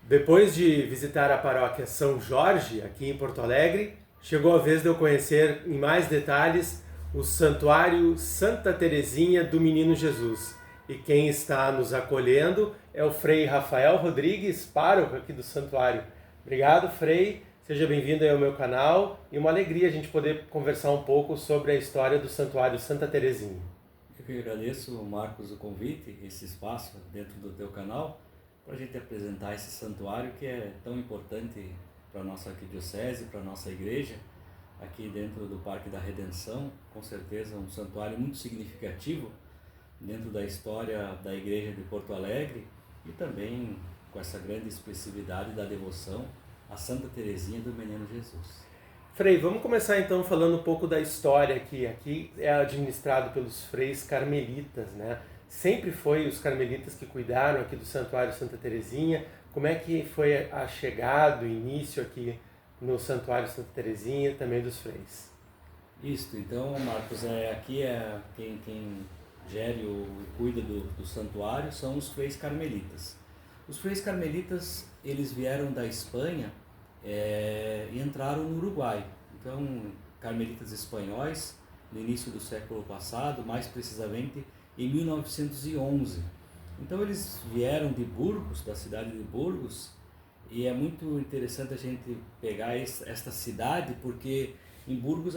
Depois de visitar a paróquia São Jorge, aqui em Porto Alegre, chegou a vez de eu conhecer em mais detalhes o Santuário Santa Teresinha do Menino Jesus. E quem está nos acolhendo é o Frei Rafael Rodrigues, pároco aqui do santuário. Obrigado, Frei. Seja bem-vindo aí ao meu canal e uma alegria a gente poder conversar um pouco sobre a história do Santuário Santa Teresinha. Eu que agradeço, Marcos, o convite, esse espaço dentro do teu canal, para a gente apresentar esse santuário que é tão importante para a nossa arquidiocese, para a nossa igreja, aqui dentro do Parque da Redenção. Com certeza um santuário muito significativo dentro da história da igreja de Porto Alegre e também com essa grande expressividade da devoção a Santa Teresinha do Menino Jesus. Frei, vamos começar então falando um pouco da história aqui. Aqui é administrado pelos freis carmelitas, né? Sempre foi os carmelitas que cuidaram aqui do Santuário Santa Teresinha. Como é que foi a chegada, o início aqui no Santuário Santa Teresinha, também dos freis? Isso, então, Marcos, aqui é quem gere e cuida do santuário são os freis carmelitas. Os freis carmelitas, eles vieram da Espanha e entraram no Uruguai. Então, carmelitas espanhóis, no início do século passado, mais precisamente em 1911. Então, eles vieram de Burgos, da cidade de Burgos, e é muito interessante a gente pegar esta cidade, porque em Burgos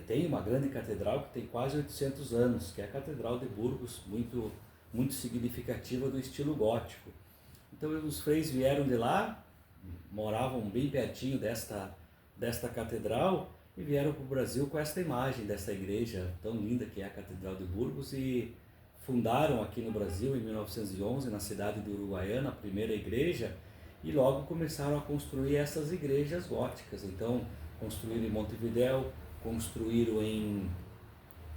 tem uma grande catedral que tem quase 800 anos, que é a Catedral de Burgos, muito significativa do estilo gótico. Então os freis vieram de lá, moravam bem pertinho desta catedral e vieram para o Brasil com esta imagem dessa igreja tão linda que é a Catedral de Burgos e fundaram aqui no Brasil em 1911, na cidade de Uruguaiana, a primeira igreja, e logo começaram a construir essas igrejas góticas. Então construíram em Montevidéu, construíram em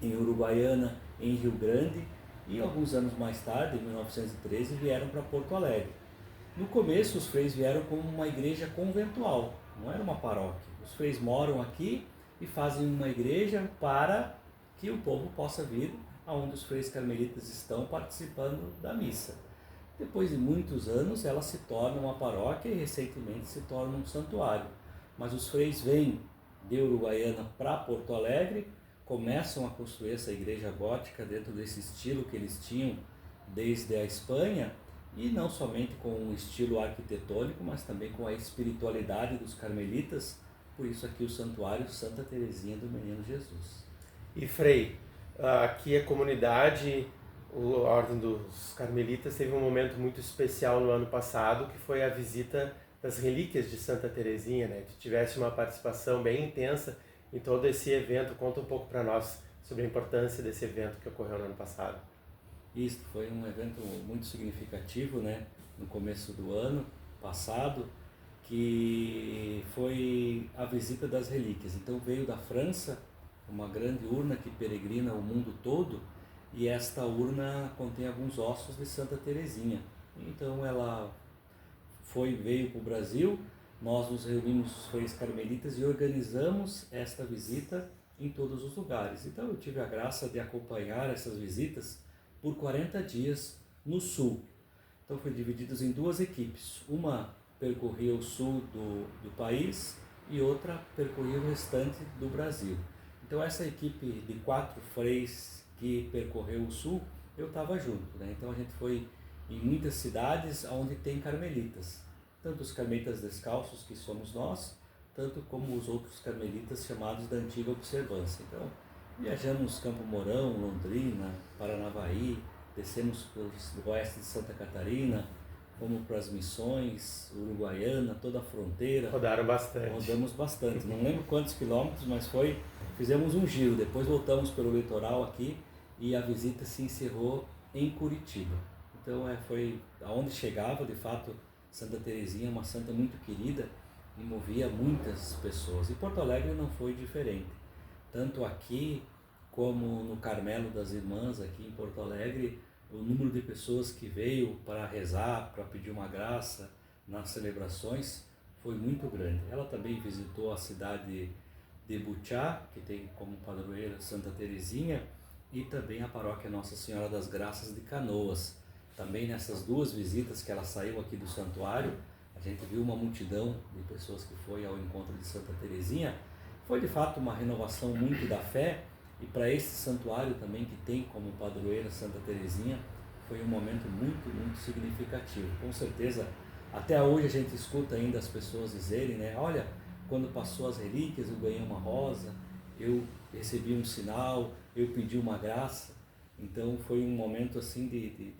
Uruguaiana, em Rio Grande e alguns anos mais tarde, em 1913, vieram para Porto Alegre. No começo, os freis vieram como uma igreja conventual, não era uma paróquia. Os freis moram aqui e fazem uma igreja para que o povo possa vir aonde os freis carmelitas estão participando da missa. Depois de muitos anos, ela se torna uma paróquia e recentemente se torna um santuário. Mas os freis vêm de Uruguaiana para Porto Alegre, começam a construir essa igreja gótica dentro desse estilo que eles tinham desde a Espanha, e não somente com o estilo arquitetônico, mas também com a espiritualidade dos carmelitas, por isso aqui o Santuário Santa Teresinha do Menino Jesus. E Frei, aqui a comunidade, a Ordem dos Carmelitas, teve um momento muito especial no ano passado, que foi a visita das relíquias de Santa Teresinha, né? Que tivesse uma participação bem intensa em todo esse evento. Conta um pouco para nós sobre a importância desse evento que ocorreu no ano passado. Isso foi um evento muito significativo, né? No começo do ano passado, que foi a visita das relíquias. Então veio da França uma grande urna que peregrina o mundo todo, e esta urna contém alguns ossos de Santa Teresinha. Então ela veio para o Brasil, nós nos reunimos os freis carmelitas e organizamos esta visita em todos os lugares. Então eu tive a graça de acompanhar essas visitas por 40 dias no sul. Então foi divididos em duas equipes, uma percorria o sul do país e outra percorria o restante do Brasil. Então essa equipe de 4 freis que percorreu o sul, eu estava junto, né? Então a gente foi em muitas cidades onde tem carmelitas, tanto os carmelitas descalços, que somos nós, tanto como os outros carmelitas chamados da antiga observância. Então viajamos Campo Mourão, Londrina, Paranavaí, descemos pelo oeste de Santa Catarina, fomos para as Missões, Uruguaiana, toda a fronteira. Rodaram bastante. Rodamos bastante, não lembro quantos quilômetros, mas fizemos um giro, depois voltamos pelo litoral aqui e a visita se encerrou em Curitiba. Então foi aonde chegava, de fato, Santa Teresinha é uma santa muito querida e movia muitas pessoas. E Porto Alegre não foi diferente. Tanto aqui como no Carmelo das Irmãs, aqui em Porto Alegre, o número de pessoas que veio para rezar, para pedir uma graça nas celebrações foi muito grande. Ela também visitou a cidade de Butiá, que tem como padroeira Santa Teresinha, e também a paróquia Nossa Senhora das Graças de Canoas. Também nessas duas visitas que ela saiu aqui do santuário, A gente viu uma multidão de pessoas que foi ao encontro de Santa Teresinha. Foi de fato uma renovação muito da fé, e para esse santuário também que tem como padroeira Santa Teresinha, foi um momento muito, muito significativo. Com certeza, até hoje a gente escuta ainda as pessoas dizerem, né? Olha, quando passou as relíquias eu ganhei uma rosa, eu recebi um sinal, eu pedi uma graça. Então foi um momento assim de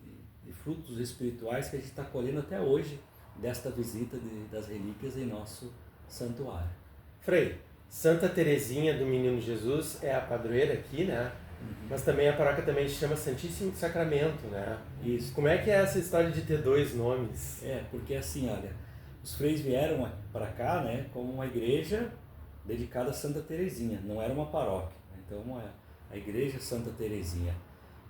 frutos espirituais que a gente está colhendo até hoje desta visita das relíquias em nosso santuário. Frei, Santa Teresinha do Menino Jesus é a padroeira aqui, né? Mas também a paróquia também se chama Santíssimo Sacramento, né? Isso. Como é que é essa história de ter dois nomes? Porque assim, olha, os freis vieram para cá, né, como uma igreja dedicada a Santa Teresinha, não era uma paróquia, né? Então a igreja Santa Teresinha.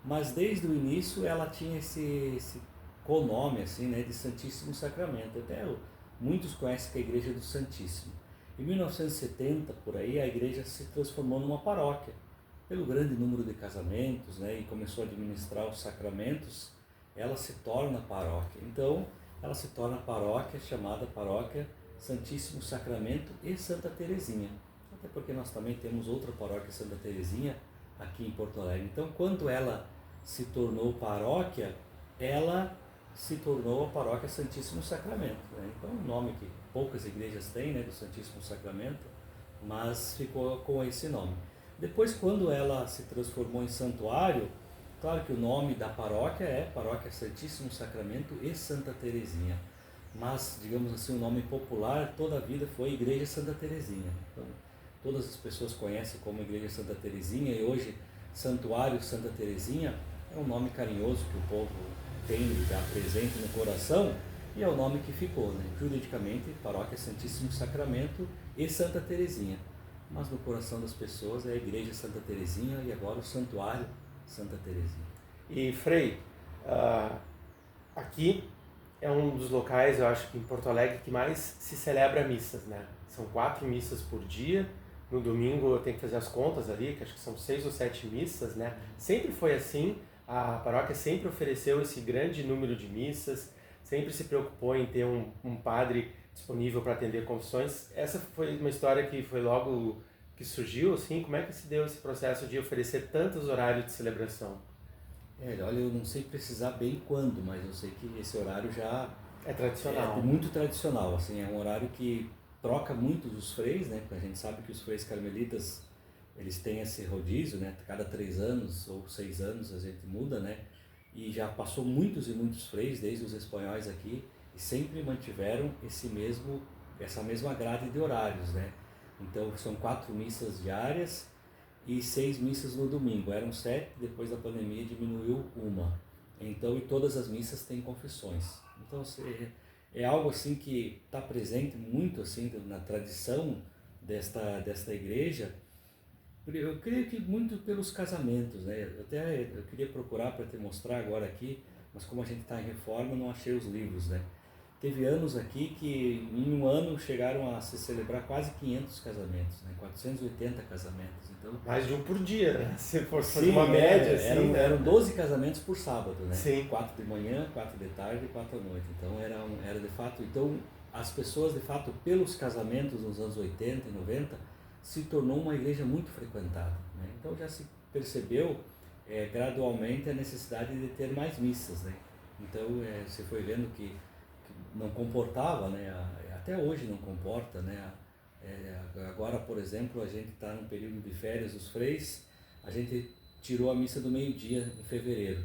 Mas desde o início ela tinha esse conome assim, né, de Santíssimo Sacramento. Até muitos conhecem que é a igreja do Santíssimo. Em 1970, por aí, a igreja se transformou numa paróquia, pelo grande número de casamentos, né, e começou a administrar os sacramentos, ela se torna paróquia. Então, ela se torna paróquia, chamada Paróquia Santíssimo Sacramento e Santa Teresinha. Até porque nós também temos outra paróquia Santa Teresinha aqui em Porto Alegre. Então, quando ela se tornou paróquia, ela se tornou a Paróquia Santíssimo Sacramento, né? Então, um nome que poucas igrejas têm, né, do Santíssimo Sacramento, mas ficou com esse nome. Depois, quando ela se transformou em santuário, claro que o nome da paróquia é Paróquia Santíssimo Sacramento e Santa Teresinha, mas, digamos assim, o nome popular toda a vida foi Igreja Santa Teresinha. Então, todas as pessoas conhecem como Igreja Santa Teresinha, e hoje Santuário Santa Teresinha é um nome carinhoso que o povo tem já presente no coração, e é o nome que ficou, né? Juridicamente, Paróquia Santíssimo Sacramento e Santa Teresinha. Mas no coração das pessoas é a Igreja Santa Teresinha e agora o Santuário Santa Teresinha. E Frei, aqui é um dos locais, eu acho que em Porto Alegre, que mais se celebra missas, né? São 4 missas por dia. No domingo eu tenho que fazer as contas ali, que acho que são 6 ou 7 missas, né? Sempre foi assim, a paróquia sempre ofereceu esse grande número de missas, sempre se preocupou em ter um padre disponível para atender confissões. Essa foi uma história que foi logo que surgiu, assim, como é que se deu esse processo de oferecer tantos horários de celebração? Olha, eu não sei precisar bem quando, mas eu sei que esse horário já É tradicional. é muito tradicional, assim, é um horário que troca muito os freis, né? Porque a gente sabe que os freis carmelitas, eles têm esse rodízio, né? Cada 3 anos ou 6 anos a gente muda, né? E já passou muitos e muitos freis, desde os espanhóis aqui, e sempre mantiveram essa mesma grade de horários, né? Então são 4 missas diárias e 6 missas no domingo. Eram 7, depois da pandemia diminuiu uma. Então, e todas as missas têm confissões. Então é algo assim que está presente muito assim na tradição desta igreja. Eu creio que muito pelos casamentos, né? Eu queria procurar para te mostrar agora aqui, mas como a gente está em reforma, não achei os livros, né? Teve anos aqui que em um ano chegaram a se celebrar quase 500 casamentos, né? 480 casamentos. Então, mais de um por dia, né? Se for fazer uma média, assim, eram 12 casamentos por sábado, né? Sim. 4 de manhã, 4 de tarde e 4 à noite. Então era de fato, então as pessoas de fato pelos casamentos nos anos 80 e 90 se tornou uma igreja muito frequentada, né? Então já se percebeu gradualmente a necessidade de ter mais missas, né? Então você foi vendo que não comportava, né? Até hoje não comporta, né? Agora, por exemplo, a gente está num período de férias dos freis, a gente tirou a missa do meio-dia em fevereiro.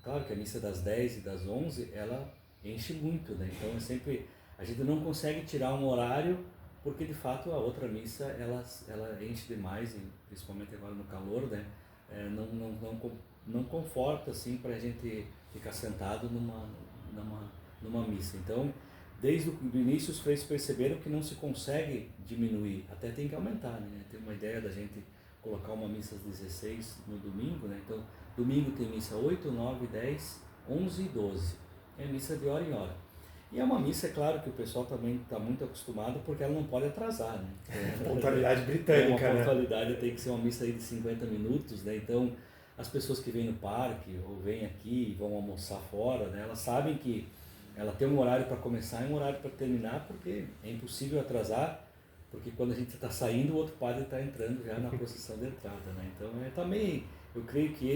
Claro que a missa das 10 e das 11, ela enche muito, né? Então a gente não consegue tirar um horário, porque de fato a outra missa ela enche demais, principalmente agora no calor, né? Não conforta assim para a gente ficar sentado numa missa. Então, desde o início os freis perceberam que não se consegue diminuir, até tem que aumentar, né? Tem uma ideia da gente colocar uma missa às 16 no domingo, né? Então, domingo tem missa 8, 9, 10, 11 e 12. É missa de hora em hora. E é uma missa, é claro, que o pessoal também está muito acostumado, porque ela não pode atrasar, né? Pontualidade britânica, né? Uma pontualidade tem que ser uma missa aí de 50 minutos, né? Então, as pessoas que vêm no parque ou vêm aqui e vão almoçar fora, né? Elas sabem que ela tem um horário para começar e um horário para terminar, porque é impossível atrasar, porque quando a gente está saindo, o outro padre está entrando já na procissão de entrada, né? Então, também, eu creio que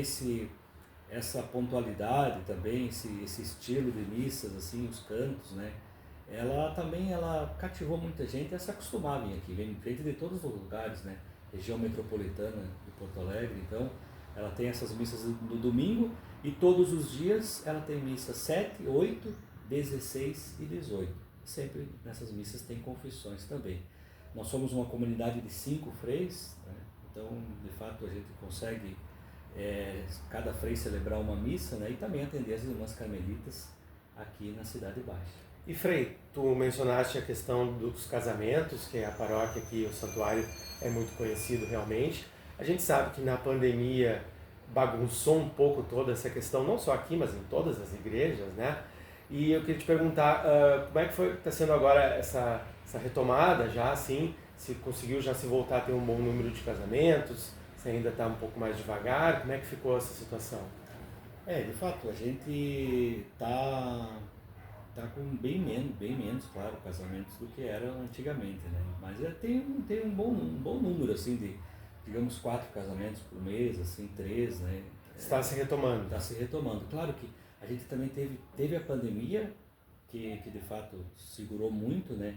essa pontualidade também, esse estilo de missas, assim, os cantos, né? Ela cativou muita gente a se acostumar a vir aqui, vem gente de todos os lugares, né? Região metropolitana de Porto Alegre, então ela tem essas missas no domingo e todos os dias ela tem missa 7, 8, 16 e 18. Sempre nessas missas tem confissões também. Nós somos uma comunidade de 5 freis, né? Então de fato a gente consegue cada frei celebrar uma missa, né? E também atender as irmãs carmelitas aqui na Cidade Baixa. E Frei, tu mencionaste a questão dos casamentos, que a paróquia aqui, o santuário, é muito conhecido realmente. A gente sabe que na pandemia bagunçou um pouco toda essa questão, não só aqui, mas em todas as igrejas, né? E eu queria te perguntar, como é que está sendo agora essa retomada já, assim, se conseguiu já se voltar a ter um bom número de casamentos, se ainda está um pouco mais devagar, como é que ficou essa situação? De fato, a gente tá com bem menos, claro, casamentos do que era antigamente, né? Mas tem um bom número, assim, de, digamos, 4 casamentos por mês, assim, 3, né? Está se retomando. Está se retomando. Claro que a gente também teve a pandemia, que de fato segurou muito, né?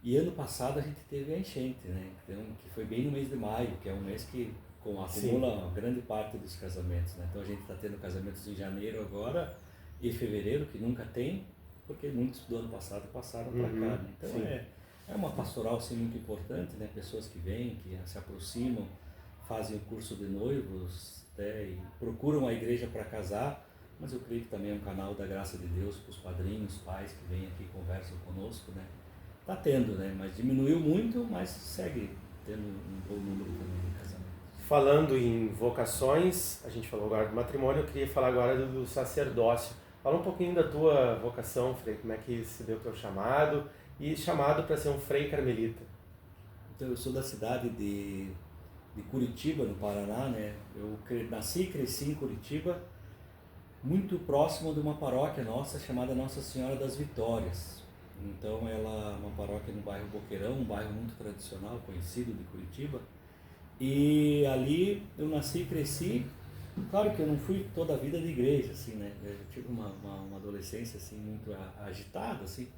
E ano passado a gente teve a enchente, né? Então, que foi bem no mês de maio, que é um mês que acumula grande parte dos casamentos, né? Então a gente está tendo casamentos em janeiro agora e fevereiro, que nunca tem, porque muitos do ano passado passaram para cá, né? Então é uma pastoral assim, muito importante, né? Pessoas que vêm, que se aproximam, fazem o curso de noivos, né? E procuram a igreja para casar, mas eu creio que também é um canal da graça de Deus para os padrinhos, pais que vêm aqui e conversam conosco, né? Está tendo, né? Mas diminuiu muito, mas segue tendo um bom número também de casamentos. Falando em vocações, a gente falou agora do matrimônio, eu queria falar agora do sacerdócio. Fala um pouquinho da tua vocação, Frei, como é que se deu o teu chamado e chamado para ser um Frei Carmelita. Então, eu sou da cidade de Curitiba, no Paraná, né? Eu nasci e cresci em Curitiba, muito próximo de uma paróquia nossa chamada Nossa Senhora das Vitórias. Então, ela é uma paróquia no bairro Boqueirão, um bairro muito tradicional, conhecido de Curitiba. E ali eu nasci e cresci. Claro que eu não fui toda a vida de igreja, assim, né? Eu tive uma adolescência, assim, muito agitada, assim,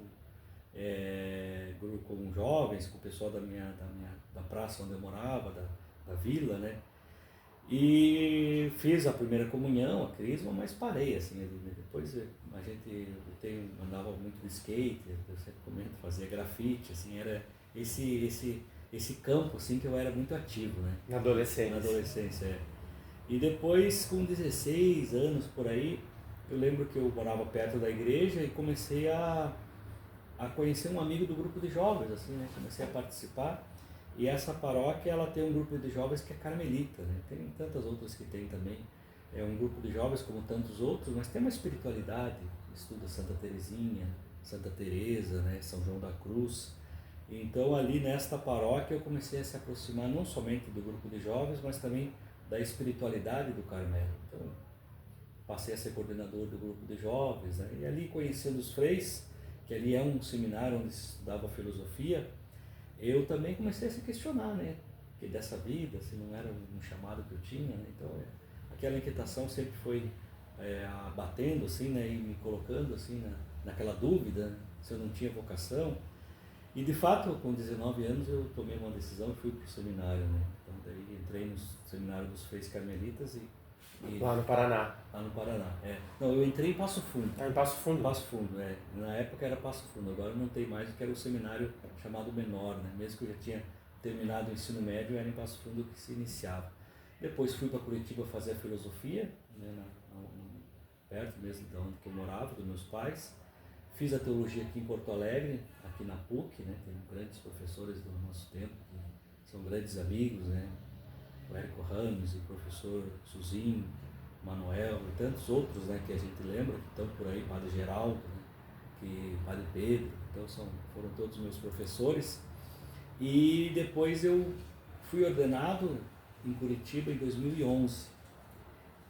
com jovens, com o pessoal da praça onde eu morava, da vila, né? E fiz a primeira comunhão, a crisma, mas parei, assim, depois andava muito de skate, eu sempre comento, fazia grafite, assim, era esse campo, assim, que eu era muito ativo, né? Na adolescência. Na adolescência, E depois, com 16 anos por aí, eu lembro que eu morava perto da igreja e comecei a conhecer um amigo do grupo de jovens, assim, né? Comecei a participar. E essa paróquia, ela tem um grupo de jovens que é carmelita, né? Tem tantas outras que tem também. É um grupo de jovens como tantos outros, mas tem uma espiritualidade. Estuda Santa Teresinha, Santa Teresa, né? São João da Cruz. Então, ali nesta paróquia, eu comecei a se aproximar não somente do grupo de jovens, mas também da espiritualidade do Carmelo. Então, passei a ser coordenador do grupo de jovens, né? E ali conhecendo os freis, que ali é um seminário onde se estudava filosofia, eu também comecei a se questionar, né? Que dessa vida, se não era um chamado que eu tinha, né? Então, aquela inquietação sempre foi abatendo, assim, né? E me colocando, assim, naquela dúvida, né? Se eu não tinha vocação. E de fato, com 19 anos, eu tomei uma decisão e fui para o seminário, né? Então, daí entrei no seminário dos Freis Carmelitas e lá no Paraná. Lá no Paraná, Não, eu entrei em Passo Fundo. Em Passo Fundo? Passo Fundo, Na época era Passo Fundo, agora não tem mais, porque era o seminário chamado menor, né? Mesmo que eu já tinha terminado o ensino médio, era em Passo Fundo que se iniciava. Depois fui para Curitiba fazer a filosofia, né? Perto mesmo de onde eu morava, dos meus pais. Fiz a teologia aqui em Porto Alegre, aqui na PUC, né? Tem grandes professores do nosso tempo, que são grandes amigos, né? O Érico Ramos, o professor Suzinho, Manuel e tantos outros, né, que a gente lembra, que estão por aí, Padre Geraldo, né, Padre Pedro, então foram todos meus professores. E depois eu fui ordenado em Curitiba em 2011.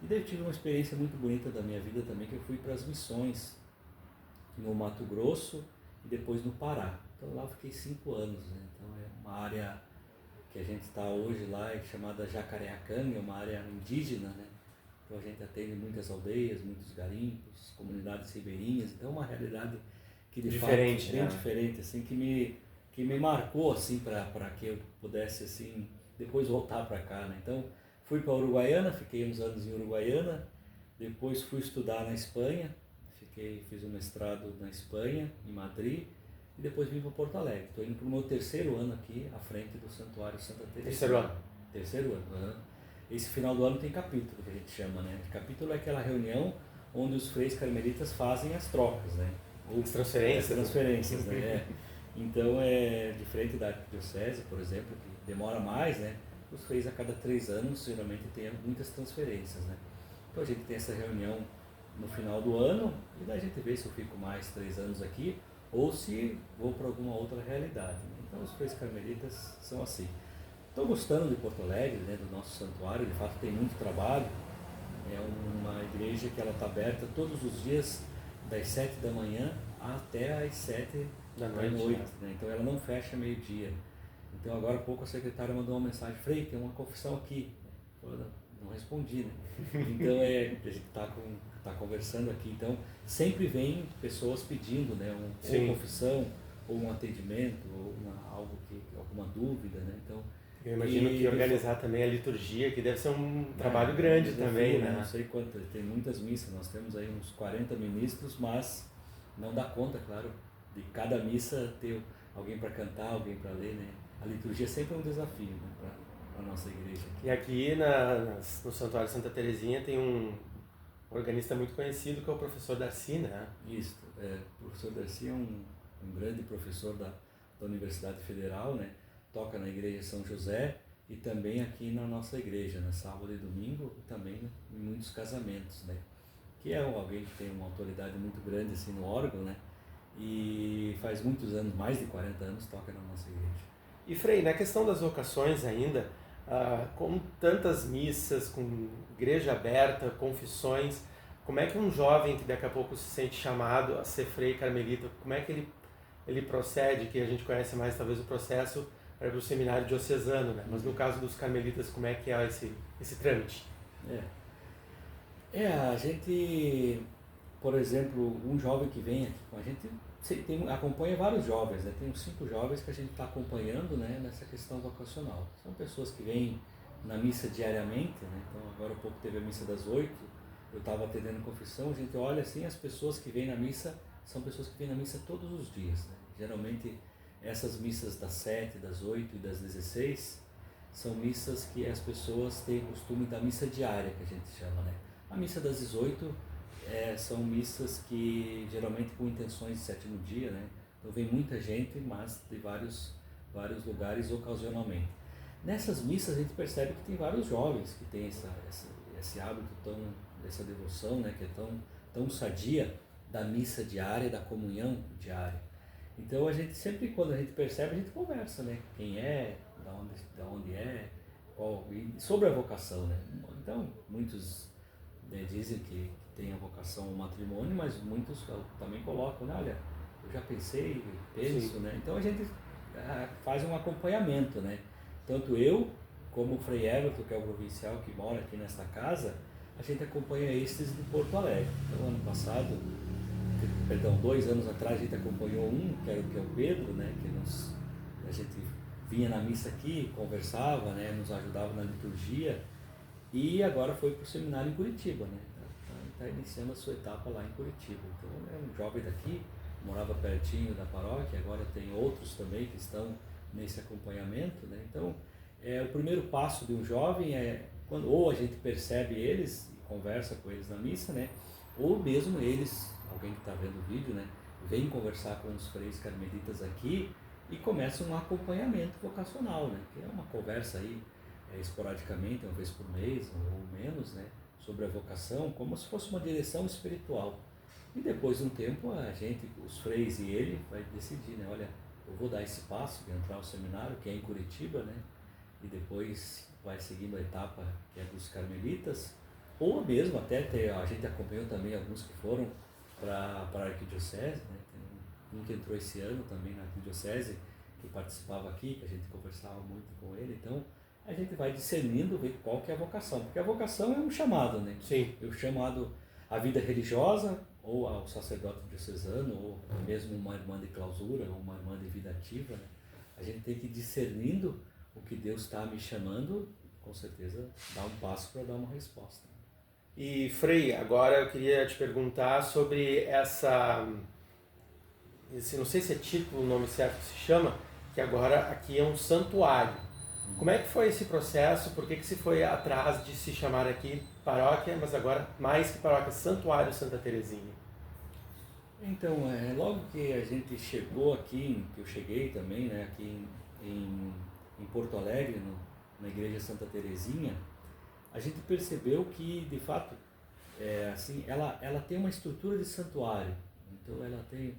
E daí eu tive uma experiência muito bonita da minha vida também, que eu fui para as missões. no Mato Grosso e depois no Pará. Então lá eu fiquei 5 anos, né? Então é uma área que a gente está hoje lá, é chamada Jacareacanga, é uma área indígena, né? Então a gente atende muitas aldeias, muitos garimpos, comunidades ribeirinhas, então é uma realidade que de diferente, fato bem diferente, assim, que me marcou assim para que eu pudesse assim depois voltar para cá, né? Então fui para Uruguaiana, fiquei uns anos em Uruguaiana, depois fui estudar na Espanha, fiz um mestrado na Espanha, em Madrid, e depois vim para Porto Alegre. Estou indo para o meu 3º ano aqui, à frente do Santuário Santa Teresa. 3º ano? 3º ano. Esse final do ano tem capítulo, que a gente chama, né? Capítulo é aquela reunião onde os freis carmelitas fazem as trocas, né? Ou as transferências. As transferências, né? Então, é diferente da arquidiocese, por exemplo, que demora mais, né? Os freis a cada 3 anos, geralmente, tem muitas transferências, né? Então, a gente tem essa reunião no final do ano e daí a gente vê se eu fico mais 3 anos aqui ou se vou para alguma outra realidade, né? Então, os freis carmelitas são assim. Estou gostando de Porto Alegre, né, do nosso santuário, de fato tem muito trabalho. É uma igreja que ela está aberta todos os dias, das 7 da manhã até as 7 da noite, né? Então ela não fecha meio-dia. Então agora há pouco a secretária mandou uma mensagem: Frei, tem uma confissão aqui. Eu não respondi, né? Então a gente está conversando aqui. Então sempre vem pessoas pedindo, né, ou confissão, ou um atendimento, ou alguma dúvida, né? Então, eu imagino que organizar também a liturgia, que deve ser um trabalho grande também, né? Não sei quanto, tem muitas missas, nós temos aí uns 40 ministros, mas não dá conta, claro, de cada missa ter alguém para cantar, alguém para ler, né? A liturgia é sempre um desafio, né, para a nossa igreja. E aqui no Santuário Santa Teresinha tem um organista muito conhecido que é o professor Darcy, né? Isso, o professor Darcy é um grande professor da Universidade Federal, né? Toca na igreja São José e também aqui na nossa igreja, né? Sábado e domingo, e também, né, em muitos casamentos, né? Que é alguém que tem uma autoridade muito grande assim no órgão, né? E faz muitos anos, mais de 40 anos, toca na nossa igreja. E Frei, na questão das vocações ainda, com tantas missas, com igreja aberta, confissões, como é que um jovem que daqui a pouco se sente chamado a ser frei carmelita, como é que ele procede, que a gente conhece mais talvez o processo para o seminário diocesano, né? Mas no caso dos carmelitas, como é que é esse trâmite? A gente, por exemplo, um jovem que vem aqui com a gente, acompanha vários jovens, né? Tem uns 5 jovens que a gente está acompanhando, né, nessa questão vocacional. São pessoas que vêm na missa diariamente, né? Então agora há pouco teve a missa das 8, eu estava atendendo confissão, a gente olha assim, as pessoas que vêm na missa são pessoas que vêm na missa todos os dias, né? Geralmente essas missas das 7, das 8 e das 16 são missas que as pessoas têm o costume da missa diária, que a gente chama, né? A missa das 18 são missas que geralmente com intenções de 7º dia, né? Então vem muita gente, mas de vários lugares ocasionalmente. Nessas missas a gente percebe que tem vários jovens que têm esse hábito essa devoção, né, que é tão sadia da missa diária, da comunhão diária. Então a gente sempre, quando a gente percebe, a gente conversa, né? Quem é, da onde é, sobre a vocação, né? Então muitos dizem que tem a vocação ao matrimônio, mas muitos também colocam, né? Olha, eu já pensei, penso, Sim. né? Então a gente faz um acompanhamento, né? Tanto eu como o Frei Everton, que é o provincial que mora aqui nesta casa, a gente acompanha estes de Porto Alegre. Então ano passado, 2 anos atrás, a gente acompanhou que é o Pedro, né? Que a gente vinha na missa aqui, conversava, né? Nos ajudava na liturgia, e agora foi para o seminário em Curitiba, né? Está iniciando a sua etapa lá em Curitiba. Então é um jovem daqui, morava pertinho da paróquia, agora tem outros também que estão nesse acompanhamento, né? Então o primeiro passo de um jovem quando ou a gente percebe eles e conversa com eles na missa, né? Ou mesmo eles, alguém que está vendo o vídeo, né, vem conversar com os freis carmelitas aqui e começa um acompanhamento vocacional, né? Que é uma conversa aí esporadicamente, uma vez por mês ou menos, né, sobre a vocação, como se fosse uma direção espiritual. E depois de um tempo, os freis e ele, vai decidir, né, olha, eu vou dar esse passo de entrar ao seminário, que é em Curitiba, né, e depois vai seguindo a etapa que é dos carmelitas, ou mesmo até a gente acompanhou também alguns que foram para a arquidiocese, né? Tem um que entrou esse ano também na arquidiocese, que participava aqui, que a gente conversava muito com ele. Então a gente vai discernindo, ver qual que é a vocação, porque a vocação é um chamado, né? Sim. É o chamado à vida religiosa, ou ao sacerdote diocesano, ou mesmo uma irmã de clausura, ou uma irmã de vida ativa, né? A gente tem que ir discernindo o que Deus está me chamando, com certeza dar um passo para dar uma resposta. E Frei, agora eu queria te perguntar sobre não sei se é título, o nome certo que se chama, que agora aqui é um santuário. Como é que foi esse processo? Por que se foi atrás de se chamar aqui paróquia, mas agora mais que paróquia, Santuário Santa Teresinha? Então, logo que a gente chegou aqui, que eu cheguei também, né, aqui em Porto Alegre, na Igreja Santa Teresinha, a gente percebeu que, de fato, assim, ela tem uma estrutura de santuário. Então, ela tem...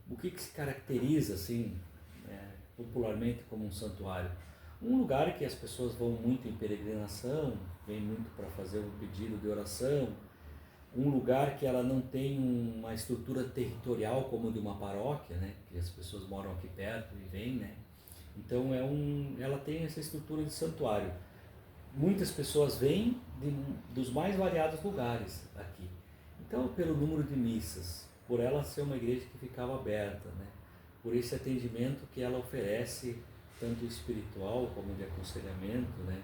O que se caracteriza, assim, popularmente como um santuário? Um lugar que as pessoas vão muito em peregrinação, vêm muito para fazer um pedido de oração, um lugar que ela não tem uma estrutura territorial como de uma paróquia, né? Que as pessoas moram aqui perto e vêm, né? Então ela tem essa estrutura de santuário. Muitas pessoas vêm dos mais variados lugares aqui. Então, pelo número de missas, por ela ser uma igreja que ficava aberta, né? Por esse atendimento que ela oferece, tanto espiritual como de aconselhamento, né?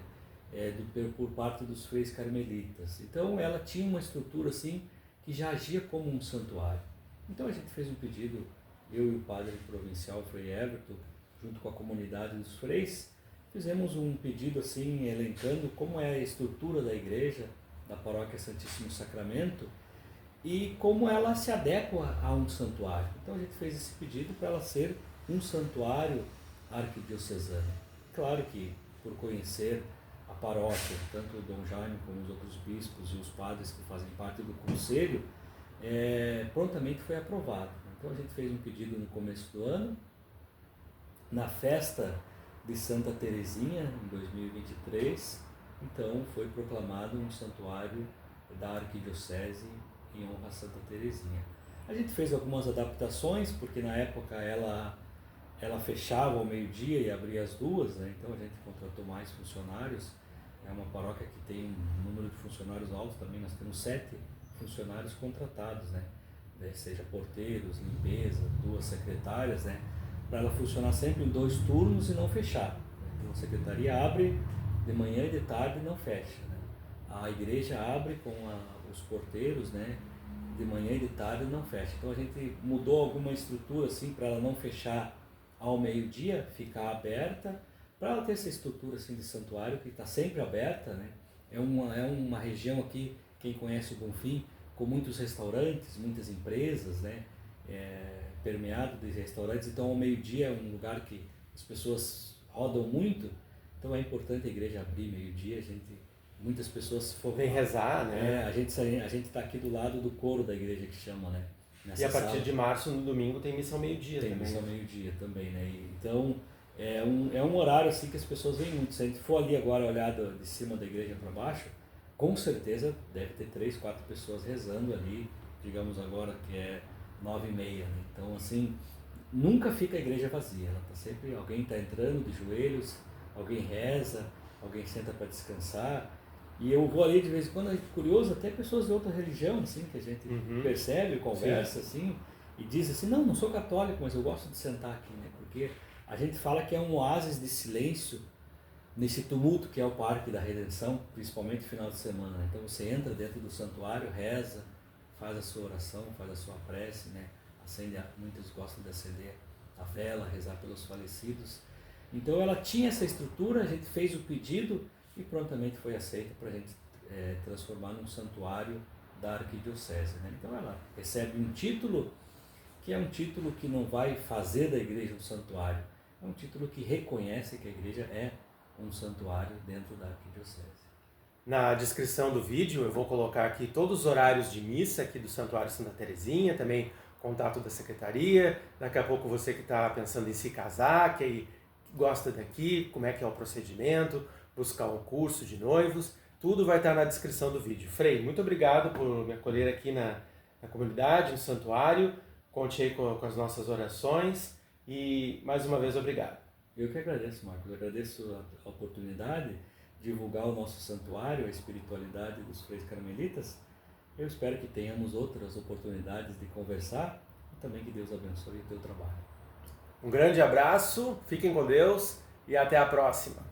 Por parte dos freis carmelitas. Então ela tinha uma estrutura assim que já agia como um santuário. Então a gente fez um pedido, eu e o padre provincial, o Frei Everton, junto com a comunidade dos freis, fizemos um pedido assim, elencando como é a estrutura da igreja, da paróquia Santíssimo Sacramento, e como ela se adequa a um santuário. Então a gente fez esse pedido para ela ser um santuário arquidiocesano. Claro que, por conhecer a paróquia, tanto o Dom Jaime como os outros bispos e os padres que fazem parte do conselho, prontamente foi aprovado. Então a gente fez um pedido no começo do ano, na festa de Santa Teresinha, em 2023, então foi proclamado um santuário da arquidiocese em honra a Santa Teresinha. A gente fez algumas adaptações, porque na época ela fechava ao meio-dia e abria às 2, né? Então a gente contratou mais funcionários. É uma paróquia que tem um número de funcionários alto também, nós temos 7 funcionários contratados, né? Seja porteiros, limpeza, 2 secretárias, né? Para ela funcionar sempre em 2 turnos e não fechar. Então a secretaria abre de manhã e de tarde e não fecha, né? A igreja abre com os porteiros, né? De manhã e de tarde e não fecha. Então a gente mudou alguma estrutura assim para ela não fechar ao meio-dia, ficar aberta, para ela ter essa estrutura assim, de santuário que está sempre aberta, né? É uma região aqui, quem conhece o Bonfim, com muitos restaurantes, muitas empresas, né? Permeado de restaurantes, então ao meio-dia é um lugar que as pessoas rodam muito, então é importante a igreja abrir meio-dia, muitas pessoas vem rezar, né? A gente está aqui do lado do coro da igreja que chama, né? E a partir de março, no domingo, tem missa ao meio-dia também. Tem missa ao meio-dia também, né? Então, é um horário assim que as pessoas vêm muito. Se a gente for ali agora olhar de cima da igreja para baixo, com certeza deve ter 3, 4 pessoas rezando ali, digamos agora que é 9h30, né? Então, assim, nunca fica a igreja vazia. Ela tá sempre, alguém está entrando de joelhos, alguém reza, alguém senta para descansar. E eu vou ali de vez em quando, é curioso, até pessoas de outra religião, assim, que a gente percebe, conversa, assim, e diz assim, não sou católico, mas eu gosto de sentar aqui, né? Porque a gente fala que é um oásis de silêncio nesse tumulto que é o Parque da Redenção, principalmente no final de semana. Então você entra dentro do santuário, reza, faz a sua oração, faz a sua prece, né? Muitos gostam de acender a vela, rezar pelos falecidos. Então ela tinha essa estrutura, a gente fez o pedido, e prontamente foi aceita para a gente transformar num santuário da arquidiocese, né? Então ela recebe um título que é um título que não vai fazer da igreja um santuário, é um título que reconhece que a igreja é um santuário dentro da arquidiocese. Na descrição do vídeo eu vou colocar aqui todos os horários de missa aqui do Santuário Santa Teresinha, também contato da secretaria. Daqui a pouco você que está pensando em se casar, que gosta daqui, como é que é o procedimento, buscar um curso de noivos, tudo vai estar na descrição do vídeo. Frei, muito obrigado por me acolher aqui na comunidade, no santuário. Conte aí com as nossas orações e, mais uma vez, obrigado. Eu que agradeço, Marcos. Eu agradeço a oportunidade de divulgar o nosso santuário, a espiritualidade dos Freis Carmelitas. Eu espero que tenhamos outras oportunidades de conversar e também que Deus abençoe o teu trabalho. Um grande abraço, fiquem com Deus e até a próxima.